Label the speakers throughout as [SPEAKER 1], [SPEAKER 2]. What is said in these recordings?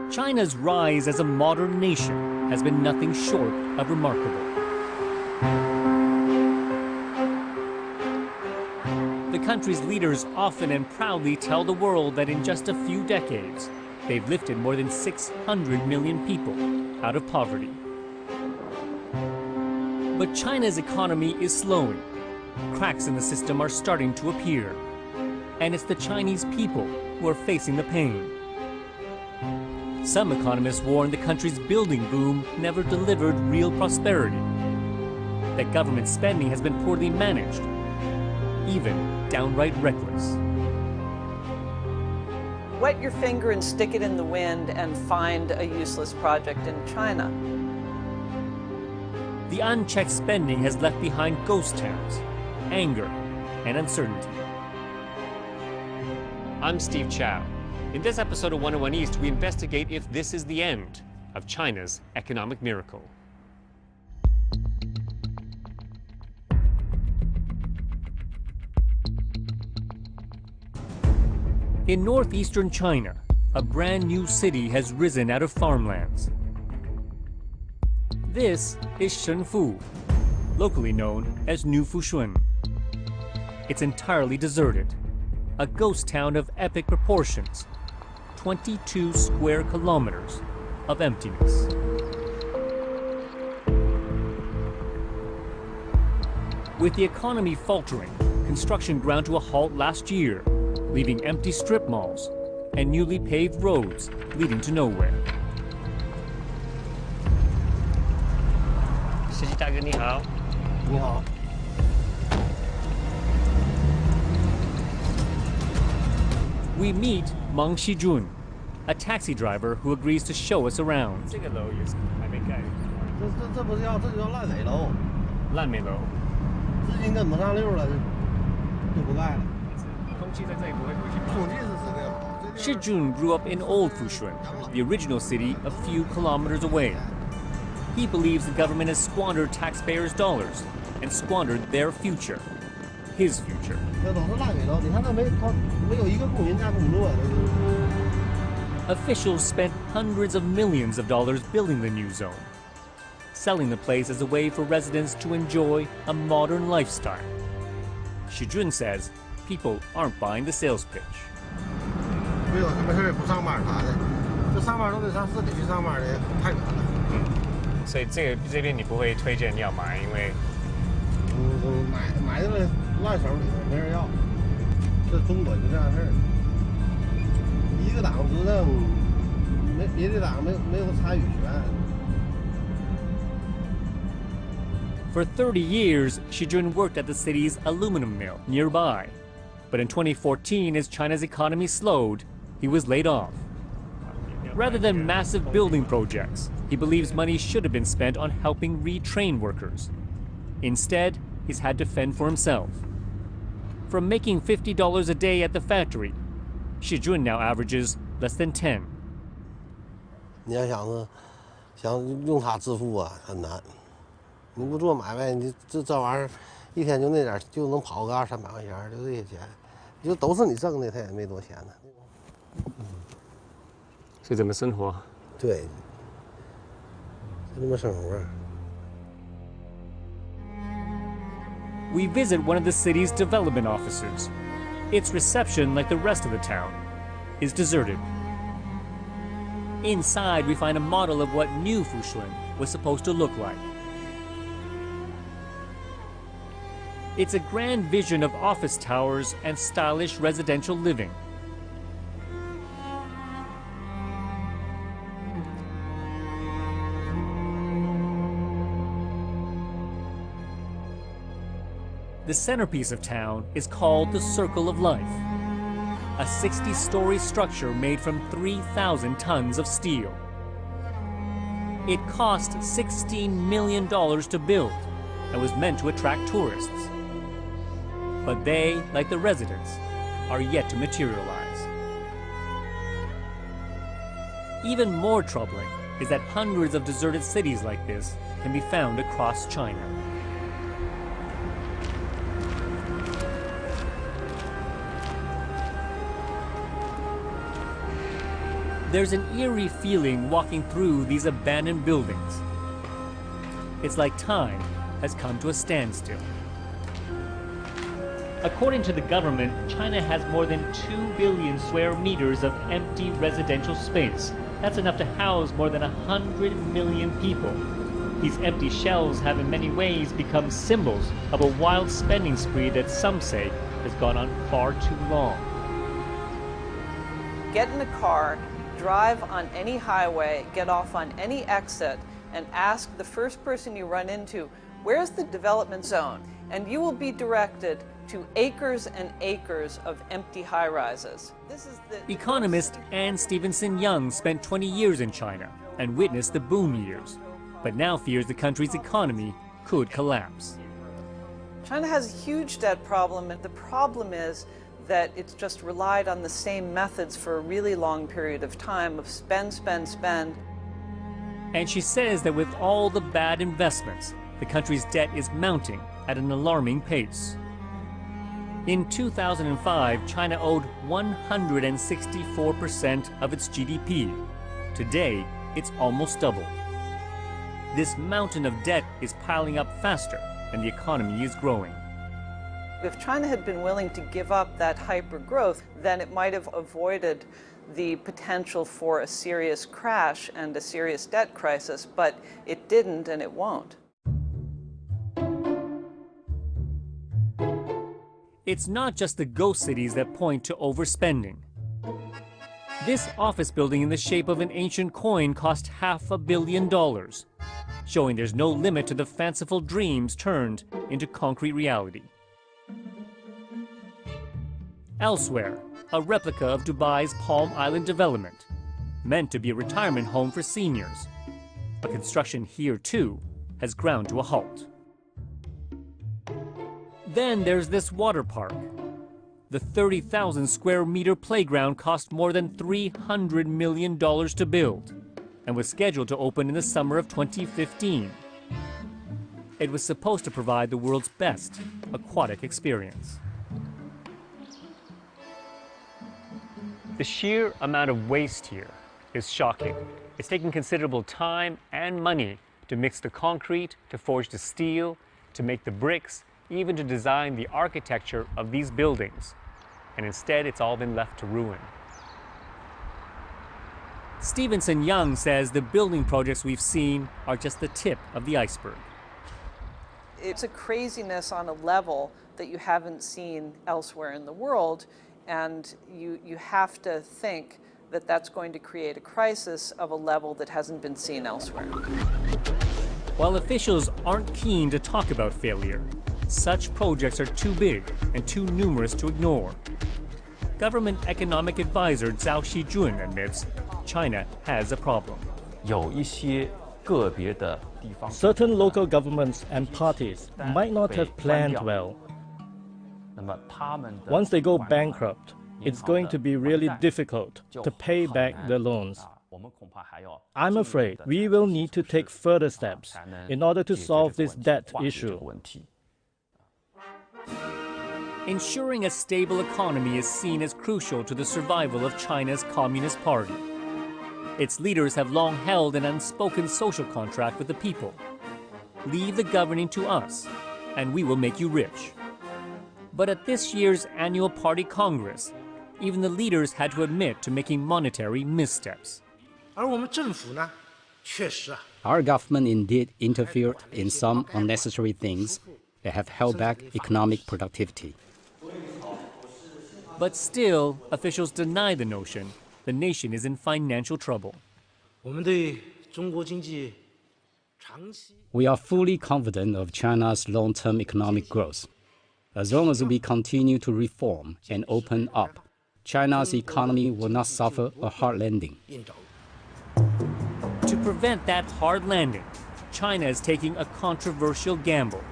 [SPEAKER 1] China's rise as a modern nation has been nothing short of remarkable. The country's leaders often and proudly tell the world that in just a few decades, they've lifted more than 600 million people out of poverty. But China's economy is slowing. Cracks in the system are starting to appear. And it's the Chinese people who are facing the pain. Some economists warn the country's building boom never delivered real prosperity, that government spending has been poorly managed, even downright reckless.
[SPEAKER 2] Wet your finger and stick it in the wind and find a useless project in China.
[SPEAKER 1] The unchecked spending has left behind ghost towns, anger, and uncertainty. I'm Steve Chow. In this episode of 101 East, we investigate if this is the end of China's economic miracle. In northeastern China, a brand new city has risen out of farmlands. This is Shenzhen, locally known as New Fushun. It's entirely deserted, a ghost town of epic proportions, 22 square kilometers of emptiness. With the economy faltering, construction ground to a halt last year, leaving empty strip malls and newly paved roads leading to nowhere. 司机大哥你好。你好。We meet Meng Xijun, a taxi driver who agrees to show us around. 这个楼也是还没盖。这不是要这就叫烂尾楼。烂尾楼。资金跟不上溜了，就不盖了。空气在这里不会回去。空气是这个样。Xijun grew up in Old Fushun, the original city a few kilometers away. He believes the government has squandered taxpayers' dollars and squandered their future, his future. Officials spent hundreds of millions of dollars building the new zone, selling the place as a way for residents to enjoy a modern lifestyle. Xijun says people aren't buying the sales pitch. 没有什么事不上班啥的，这上班都得上市里去上班的，太远了。所以这边你不会推荐要买，因为买这个烂手里头没人要。这中国就这样事儿，一个党执政，别的党没有参与权。For 30 years, Xijun worked at the city's aluminum mill nearby. But in 2014, as China's economy slowed, he was laid off. Rather than massive building projects, he believes money should have been spent on helping retrain workers. Instead, he's had to fend for himself. From making $50 a day at the factory, Xijun now averages less than 10. 你要想用它致富啊，很难。你不做买卖，你这玩意儿，一天就那点，就能跑个200-300块钱，就这些钱，就都是你挣的，他也没多钱呢。所以怎么生活？对，就这么生活。We visit one of the city's development offices. Its reception, like the rest of the town, is deserted. Inside, we find a model of what New Fushun was supposed to look like. It's a grand vision of office towers and stylish residential living. The centerpiece of town is called the Circle of Life, a 60-story structure made from 3,000 tons of steel. It cost $16 million to build and was meant to attract tourists. But they, like the residents, are yet to materialize. Even more troubling is that hundreds of deserted cities like this can be found across China. There's an eerie feeling walking through these abandoned buildings. It's like time has come to a standstill. According to the government, China has more than 2 billion square meters of empty residential space. That's enough to house more than 100 million people. These empty shelves have in many ways become symbols of a wild spending spree that some say has gone on far too long.
[SPEAKER 2] Get in a car, drive on any highway, get off on any exit, and ask the first person you run into, where's the development zone? And you will be directed to acres and acres of empty high-rises.
[SPEAKER 1] Economist Anne Stevenson Young spent 20 years in China and witnessed the boom years, but now fears the country's economy could collapse.
[SPEAKER 2] China has a huge debt problem, and the problem is that it's just relied on the same methods for a really long period of time of spend, spend, spend.
[SPEAKER 1] And she says that with all the bad investments, the country's debt is mounting at an alarming pace. In 2005, China owed 164% of its GDP. Today, it's almost double. This mountain of debt is piling up faster, and the economy is growing.
[SPEAKER 2] If China had been willing to give up that hyper-growth, then it might have avoided the potential for a serious crash and a serious debt crisis, but it didn't and it won't.
[SPEAKER 1] It's not just the ghost cities that point to overspending. This office building in the shape of an ancient coin cost $500 million, showing there's no limit to the fanciful dreams turned into concrete reality. Elsewhere, a replica of Dubai's Palm Island development, meant to be a retirement home for seniors. But construction here, too, has ground to a halt. Then there's this water park. The 30,000 square meter playground cost more than $300 million to build and was scheduled to open in the summer of 2015. It was supposed to provide the world's best aquatic experience. The sheer amount of waste here is shocking. It's taken considerable time and money to mix the concrete, to forge the steel, to make the bricks, even to design the architecture of these buildings. And instead, it's all been left to ruin. Stevenson Young says the building projects we've seen are just the tip of the iceberg.
[SPEAKER 2] It's a craziness on a level that you haven't seen elsewhere in the world, and you have to think that that's going to create a crisis of a level that hasn't been seen elsewhere.
[SPEAKER 1] While officials aren't keen to talk about failure, such projects are too big and too numerous to ignore. Government economic advisor Zhao Shijun admits China has a problem.
[SPEAKER 3] Certain local governments and parties might not have planned well. Once they go bankrupt, it's going to be really difficult to pay back the loans. I'm afraid we will need to take further steps in order to solve this debt issue.
[SPEAKER 1] Ensuring a stable economy is seen as crucial to the survival of China's Communist Party. Its leaders have long held an unspoken social contract with the people. Leave the governing to us, and we will make you rich. But at this year's annual party congress, even the leaders had to admit to making monetary missteps.
[SPEAKER 4] Our government indeed interfered in some unnecessary things that have held back economic productivity.
[SPEAKER 1] But still, officials deny the notion the nation is in financial trouble.
[SPEAKER 4] We are fully confident of China's long-term economic growth. As long as we continue to reform and open up, China's economy will not suffer a hard landing.
[SPEAKER 1] To prevent that hard landing, China is taking a controversial gamble.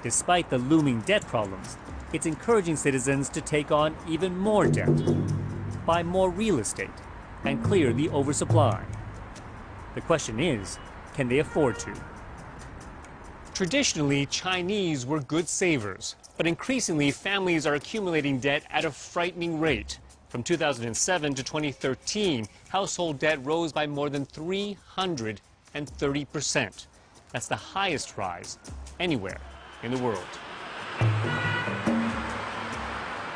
[SPEAKER 1] Despite the looming debt problems, it's encouraging citizens to take on even more debt, buy more real estate, and clear the oversupply. The question is, can they afford to? Traditionally, Chinese were good savers, but increasingly families are accumulating debt at a frightening rate. From 2007 to 2013, household debt rose by more than 330%. That's the highest rise anywhere in the world.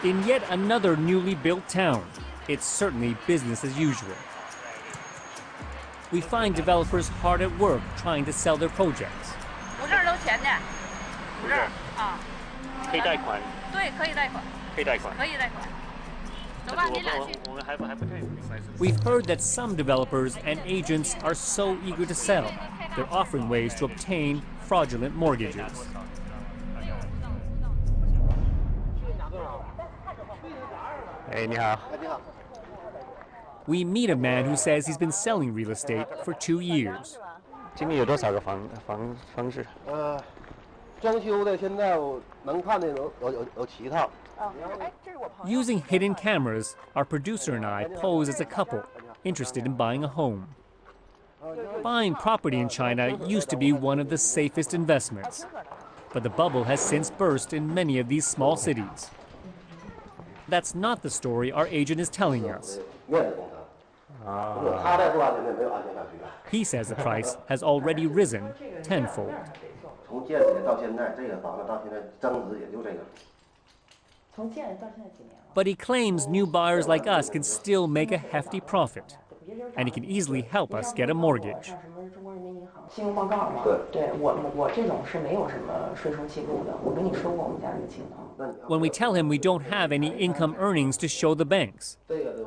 [SPEAKER 1] In yet another newly built town, it's certainly business as usual. We find developers hard at work trying to sell their projects. We've heard that some developers and agents are so eager to sell, they're offering ways to obtain fraudulent mortgages. We meet a man who says he's been selling real estate for 2 years. Using hidden cameras, our producer and I pose as a couple interested in buying a home. Buying property in China used to be one of the safest investments, but the bubble has since burst in many of these small cities. That's not the story our agent is telling us. He says the price has already risen tenfold. But he claims new buyers like us can still make a hefty profit, and he can easily help us get a mortgage. When we tell him we don't have any income earnings to show the banks,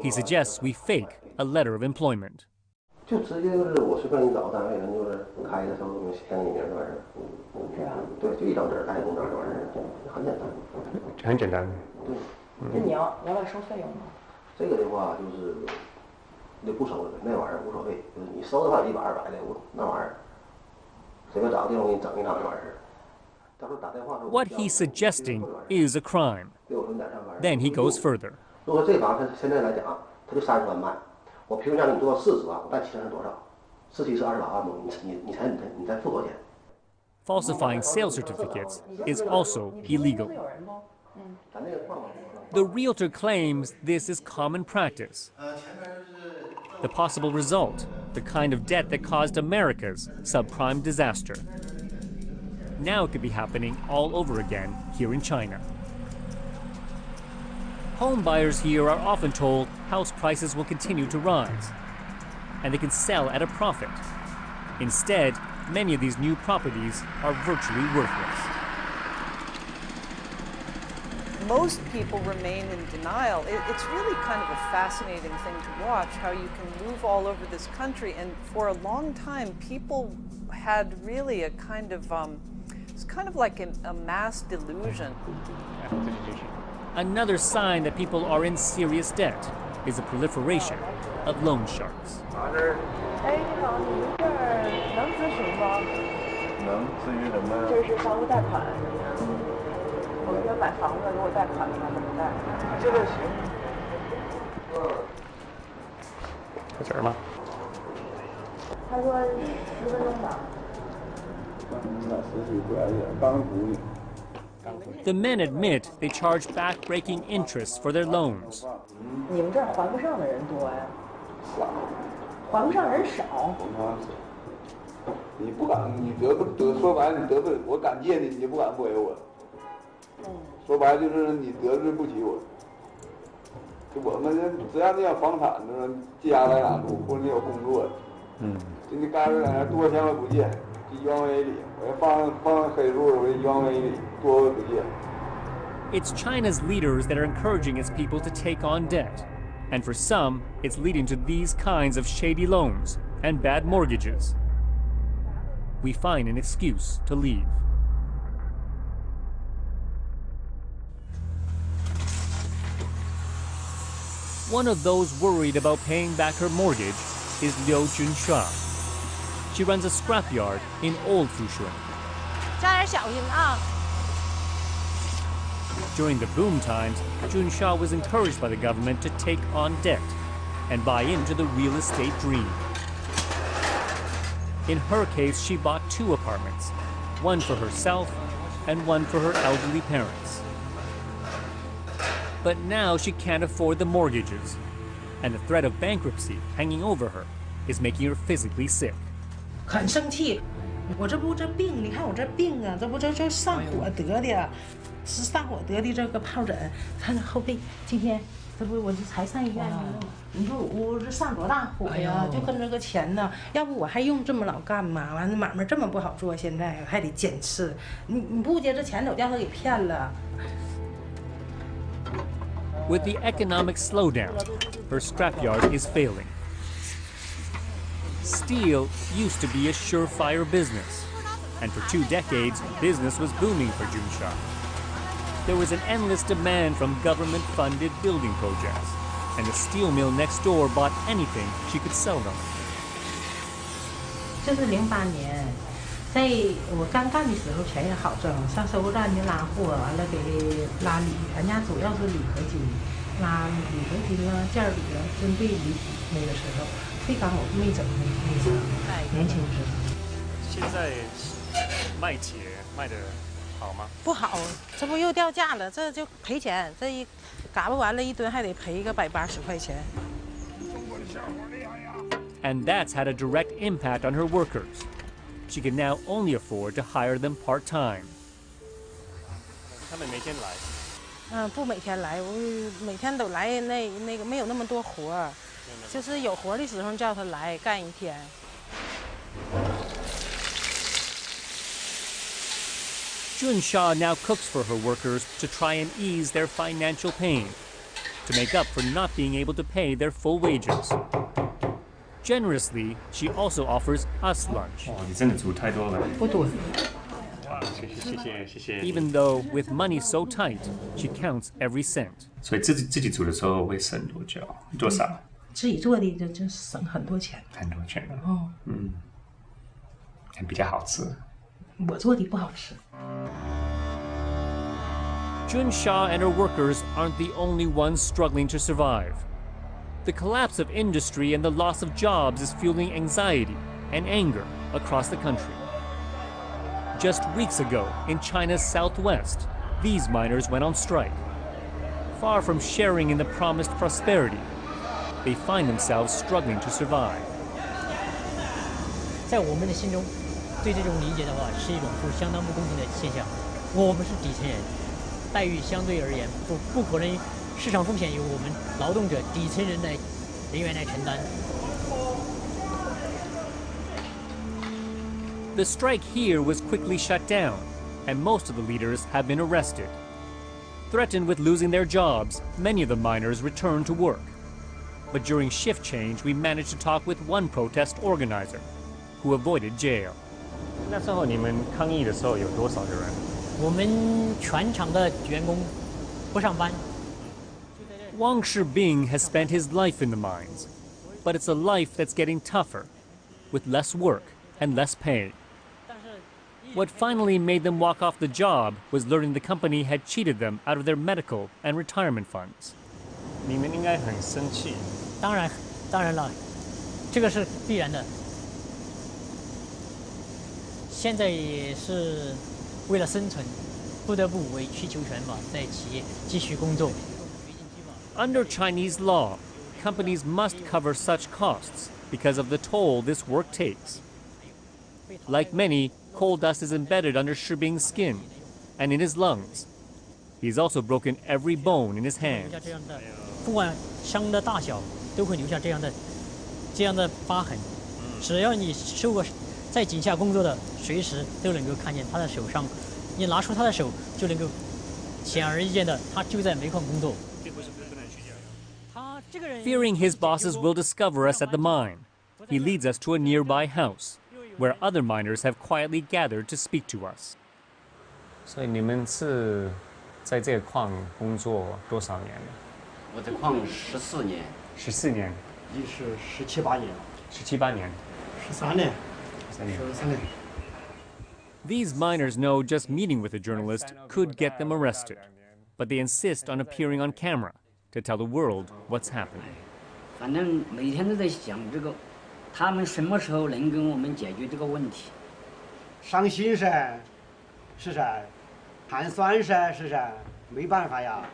[SPEAKER 1] he suggests we fake a letter of employment. What he's suggesting is a crime. Then he goes further. Falsifying sales certificates is also illegal. The realtor claims this is common practice. The possible result, the kind of debt that caused America's subprime disaster. Now it could be happening all over again here in China. Home buyers here are often told house prices will continue to rise, and they can sell at a profit. Instead, many of these new properties are virtually worthless.
[SPEAKER 2] Most people remain in denial. It's really kind of a fascinating thing to watch, how you can move all over this country, and for a long time people had really a kind of, it's kind of like a mass delusion.
[SPEAKER 1] Another sign that people are in serious debt is the proliferation of loan sharks. The men admit they charge back-breaking interest for their loans. It's China's leaders that are encouraging its people to take on debt. And for some, it's leading to these kinds of shady loans and bad mortgages. We find an excuse to leave. One of those worried about paying back her mortgage is Liu Junsha. She runs a scrapyard in Old Fushun. During the boom times, Junsha was encouraged by the government to take on debt and buy into the real estate dream. In her case, she bought 2 apartments, one for herself and one for her elderly parents. But now she can't afford the mortgages, and the threat of bankruptcy hanging over her is making her physically sick.
[SPEAKER 5] 很生气，我这病，你看我这病啊，这上火得的，是上火得的这个疱疹，看后背，今天这不我这才上医院呢，你说我这上多大火呀？就跟这个钱呢，要不我还用这么老干嘛？完了买卖这么不好做，现在还得减吃，你不接这钱都叫他给骗了。
[SPEAKER 1] With the economic slowdown, her scrapyard is failing. Steel used to be a surefire business, and for 2 decades, business was booming for Junsha. There was an endless demand from government-funded building projects, and the steel mill next door bought anything she could sell them.
[SPEAKER 5] 这是08年，在我刚干的时候钱也好挣，上收购站就拉货，完了给拉铝，俺家主要是铝合金，拉铝合金了、件铝了，针对铝那个时候，这刚我没整那时候，年轻时候。
[SPEAKER 1] 现在卖铁卖得好吗？
[SPEAKER 5] 不好，这不又掉价了，这就赔钱，这一嘎巴完了1吨还得赔个180块钱。
[SPEAKER 1] And that's had a direct impact on her workers. She can now only afford to hire them part-time. 他们每天来？
[SPEAKER 5] 不每天来，我每天都来，那个没有那么多活儿，就是有活的时候叫他来干1天。
[SPEAKER 1] Junsha now cooks for her workers to try and ease their financial pain, to make up for not being able to pay their full wages. Generously, she also offers us lunch.
[SPEAKER 6] 你真的煮太多了。
[SPEAKER 5] 不多。
[SPEAKER 1] Even though, with money so tight, she counts every cent.
[SPEAKER 6] 所以自己煮的时候会省多久？多少？
[SPEAKER 5] 自己做的就省很多钱。
[SPEAKER 6] 很多钱了。哦。还比较好吃。
[SPEAKER 5] 我做的不好吃。
[SPEAKER 1] Junsha and her workers aren't the only ones struggling to survive. The collapse of industry and the loss of jobs is fueling anxiety and anger across the country. Just weeks ago, in China's southwest, these miners went on strike. Far from sharing in the promised prosperity, they find themselves struggling to survive.
[SPEAKER 7] 在我们的心中，对这种理解的话，是一种相当不公平的现象。我们是底层人，待遇相对而言不可能，市场风险由我们劳动者底层人员来承担。
[SPEAKER 1] The strike here was quickly shut down, and most of the leaders have been arrested. Threatened with losing their jobs, many of the miners returned to work. But during shift change, we managed to talk with one protest organizer, who avoided jail.
[SPEAKER 6] 那时候你们抗议的时候有多少个人？
[SPEAKER 7] 我们全厂的员工不上班。
[SPEAKER 1] Wang Shibing has spent his life in the mines, but it's a life that's getting tougher, with less work and less pay. What finally made them walk off the job was learning the company had cheated them out of their medical and retirement funds.
[SPEAKER 6] 你们应该很生气。
[SPEAKER 7] 当然了，这个是必然的。现在也是为了生存，不得不委曲求全吧，在企业继续工作。
[SPEAKER 1] Under Chinese law, companies must cover such costs because of the toll this work takes. Like many, coal dust is embedded under Shibing's skin and in his lungs. He's also broken every bone in his hand.
[SPEAKER 7] 不管伤的大小，都会留下这样的疤痕。只要你受过在井下工作的，随时都能够看见他的手上。你拿出他的手，就能够显而易见的，他就在煤矿工作。
[SPEAKER 1] Fearing his bosses will discover us at the mine, he leads us to a nearby house, where other miners have quietly gathered to speak to us.
[SPEAKER 6] 所以你们是在这个矿工作多少年？
[SPEAKER 8] 我在矿14年。
[SPEAKER 6] 14年。
[SPEAKER 9] 你是17、18年。
[SPEAKER 6] 17、18年。
[SPEAKER 9] 13年。
[SPEAKER 6] 13年。
[SPEAKER 9] 13年。
[SPEAKER 1] These miners know just meeting with a journalist could get them arrested, but they insist on appearing on camera to tell the world what's happening.
[SPEAKER 8] 反正每天都在想这个，他们什么时候能跟我们解决这个问题？
[SPEAKER 9] 伤心噻，是噻，寒酸噻，是噻，没办法呀。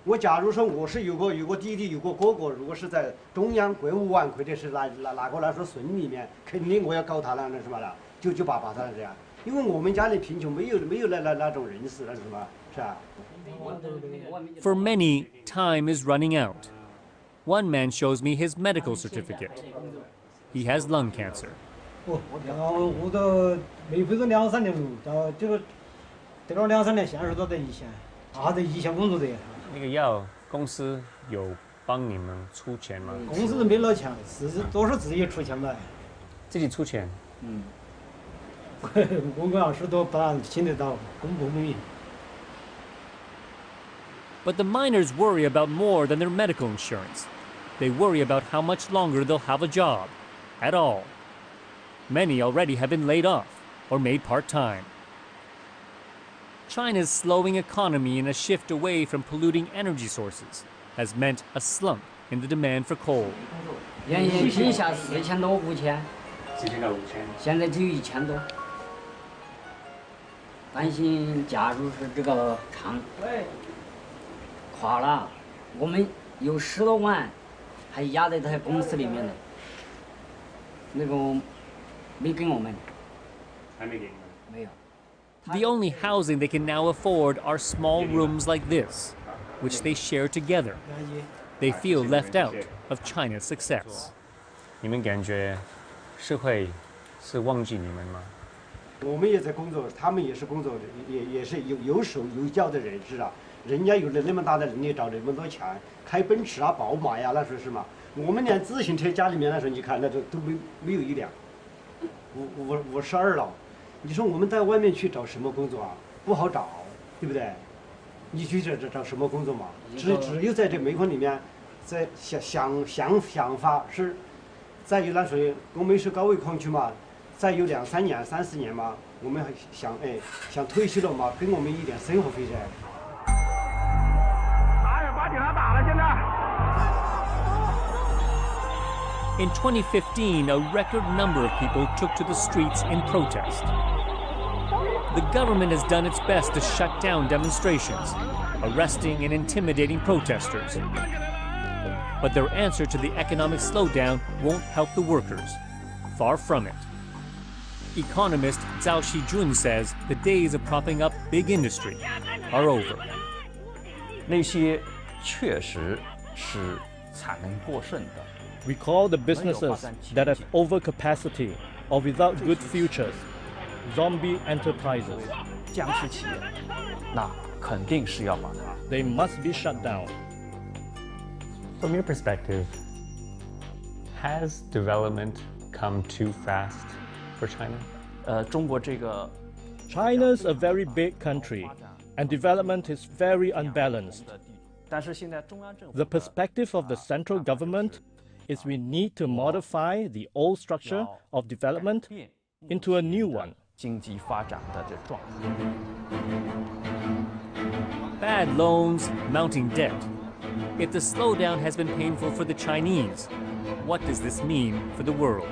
[SPEAKER 9] 我假如说我是有个弟弟有个哥哥，如果是在中央国务院或者是哪个来说村里面，肯定我要告他了，那什么了，就把他这样，因为我们家里贫穷，没有那种人士，那什么是吧？
[SPEAKER 1] For many, time is running out. One man shows me his medical certificate. He has lung cancer.
[SPEAKER 9] 我都没回个2-3年路，到这个得了2-3年，现在说得1线，还得1线工作的。
[SPEAKER 6] 那个药公司有帮你们出钱吗？
[SPEAKER 9] 公司没拿钱，都是自己出钱买。
[SPEAKER 6] 自己出钱。
[SPEAKER 9] 我要是都不然请得到，公不公平。
[SPEAKER 1] But the miners worry about more than their medical insurance. They worry about how much longer they'll have a job, at all. Many already have been laid off or made part-time. China's slowing economy and a shift away from polluting energy sources has meant a slump in the demand for coal.
[SPEAKER 8] 原先评下4000多5000，现在只有1000多。担心假如是这个厂垮了，我们有10多万还压在他公司里面呢，那个没给我们，还没给你们，没有。
[SPEAKER 1] The only housing they can now afford are small rooms like this, which they share together. They feel left out of China's success.
[SPEAKER 6] 你们感觉社会是忘记你们吗？
[SPEAKER 9] 我们也在工作，他们也是工作，也是有手有脚的人士啊。人家有了那么大的能力，找那么多钱，开奔驰啊、宝马呀，那说是嘛。我们连自行车家里面那时候，你看那都没有一辆。52了。 你说我们在外面去找什么工作啊？不好找，对不对？你去找什么工作嘛？只有在这煤矿里面，在想法是，再有那说我们是高位矿区嘛，再有2-3年、3-4年嘛，我们想退休了嘛，给我们一点生活费噻。
[SPEAKER 10] 打人把警察打了，现在。
[SPEAKER 1] In 2015, a record number of people took to the streets in protest. The government has done its best to shut down demonstrations, arresting and intimidating protesters. But their answer to the economic slowdown won't help the workers. Far from it. Economist Zhao Shijun says the days of propping up big industry are over.
[SPEAKER 11] 那些确实是产能过剩的。
[SPEAKER 3] We call the businesses that have overcapacity or without good futures zombie enterprises.
[SPEAKER 11] 僵尸企业，那肯定是要把它。
[SPEAKER 3] They must be shut down.
[SPEAKER 6] From your perspective, has development come too fast for China?
[SPEAKER 11] 中国这个
[SPEAKER 3] China's a very big country, and development is very unbalanced.
[SPEAKER 11] 但是现在中央政府
[SPEAKER 3] The perspective of the central government is we need to modify the old structure of development into a new one.
[SPEAKER 11] 经济发展的这状态。
[SPEAKER 1] Bad loans, mounting debt. If the slowdown has been painful for the Chinese, what does this mean for the world?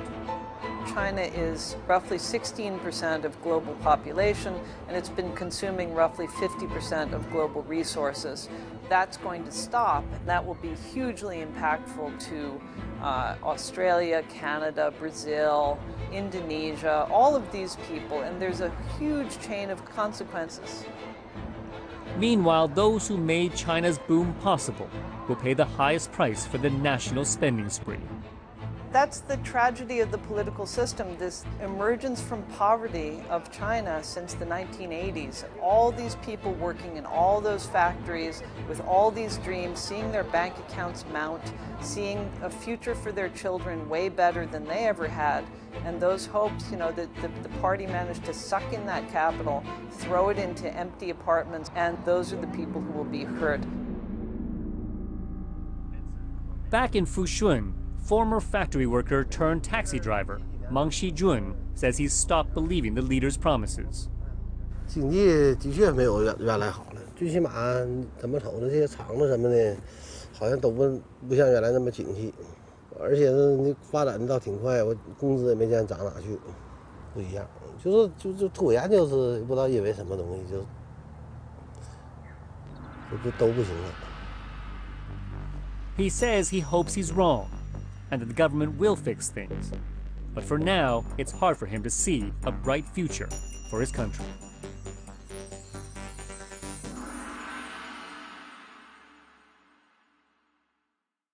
[SPEAKER 2] China is roughly 16% of global population, and it's been consuming roughly 50% of global resources. That's going to stop, and that will be hugely impactful to Australia, Canada, Brazil, Indonesia, all of these people, and there's a huge chain of consequences.
[SPEAKER 1] Meanwhile, those who made China's boom possible will pay the highest price for the national spending spree.
[SPEAKER 2] That's the tragedy of the political system, this emergence from poverty of China since the 1980s. All these people working in all those factories with all these dreams, seeing their bank accounts mount, seeing a future for their children way better than they ever had. And those hopes, you know, the party managed to suck in that capital, throw it into empty apartments, and those are the people who will be hurt.
[SPEAKER 1] Back in Fushun, former factory worker turned taxi driver Mang Shijun says he's stopped believing the leader's promises.
[SPEAKER 12] 经济的确没有原来好了，最起码怎么瞅呢？这些厂子什么的，好像都不像原来那么景气，而且呢，你发展的倒挺快，我工资也没见涨哪去，不一样。就突然就是不知道因为什么东西就都不行了。
[SPEAKER 1] He says he hopes he's wrong and that the government will fix things. But for now, it's hard for him to see a bright future for his country.